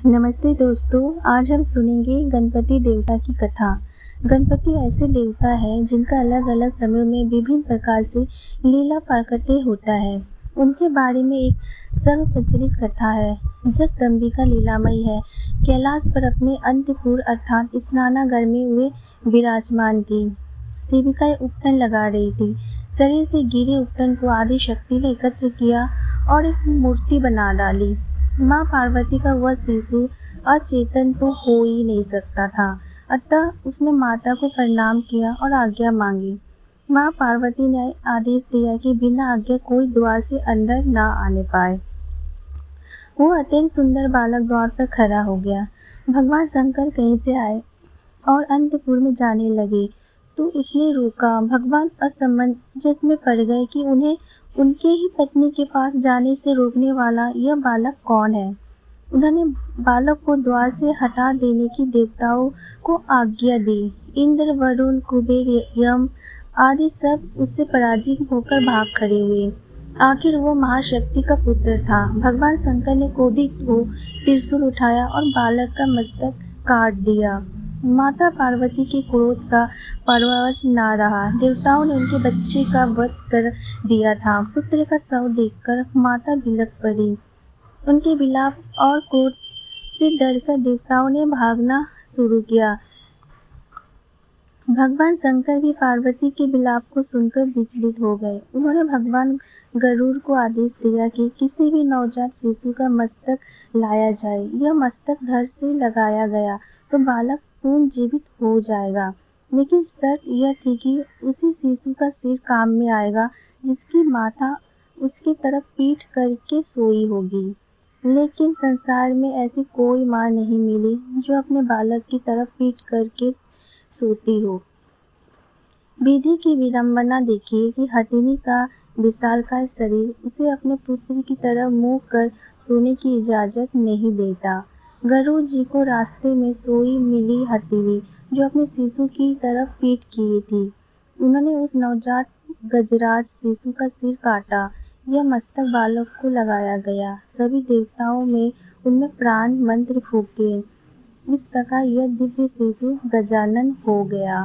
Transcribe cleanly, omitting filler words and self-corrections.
नमस्ते दोस्तों, आज हम सुनेंगे गणपति देवता की कथा। गणपति ऐसे देवता हैं जिनका अलग अलग समयों में विभिन्न प्रकार से लीला प्राकट्य होता है। उनके बारे में एक सर्वप्रचलित कथा है। जगदम्बिका लीलामयी है। कैलाश पर अपने अंतपुर अर्थात स्नानागार में वे विराजमान थी। सेविकाएं उपटन लगा रही थी। शरीर से गिरे उपटन को आदि शक्ति ने एकत्र किया और एक मूर्ति बना डाली। माँ पार्वती का वह शिशु अचेतन तो हो ही नहीं सकता था, अतः उसने माता को प्रणाम किया और आज्ञा मांगी। माँ पार्वती ने आदेश दिया कि बिना आज्ञा कोई द्वार से अंदर न आने पाए। वो अत्यंत सुंदर बालक द्वार पर खड़ा हो गया। भगवान शंकर कहीं से आए और अंतपुर में जाने लगे तो उसने रोका। भगवान असमंजस में पड़ गए कि उन्हें उनके ही पत्नी के पास जाने से रोकने वाला यह बालक कौन है। उन्होंने बालक को द्वार से हटा देने की देवताओं को आज्ञा दी। इंद्र, वरुण, कुबेर, यम आदि सब उससे पराजित होकर भाग खड़े हुए। आखिर वो महाशक्ति का पुत्र था। भगवान शंकर ने क्रोधित हो त्रिशूल उठाया और बालक का मस्तक काट दिया। माता पार्वती के क्रोध का परवार न रहा। देवताओं ने उनके बच्चे का वध कर दिया था। पुत्र का शव देखकर माता बिलख पड़ी। उनके विलाप और क्रोध से डरकर देवताओं ने भागना शुरू किया। भगवान शंकर भी पार्वती के विलाप को सुनकर विचलित हो गए। उन्होंने भगवान गरुड़ को आदेश दिया कि किसी भी नवजात शिशु का मस्तक लाया जाए। यह मस्तक धड़ से लगाया गया तो बालक पूर्ण जीवित हो जाएगा, लेकिन शर्त यह थी कि उसी शिशु का सिर काम में आएगा जिसकी माता उसकी तरफ पीठ करके सोई होगी। लेकिन संसार में ऐसी कोई माँ नहीं मिली जो अपने बालक की तरफ पीठ करके सोती हो। विधि की विडंबना देखिए कि हथिनी का विशालकाय शरीर उसे अपने पुत्र की तरफ मुंह कर सोने की इजाजत नहीं देता। गरुड़ जी को रास्ते में सोई मिली हथिनी जो अपने शिशु की तरफ पीठ किए थी। उन्होंने उस नवजात गजराज शिशु का सिर काटा। यह मस्तक बालक को लगाया गया। सभी देवताओं में उनमें प्राण मंत्र फूके। इस प्रकार यह दिव्य शिशु गजानन हो गया।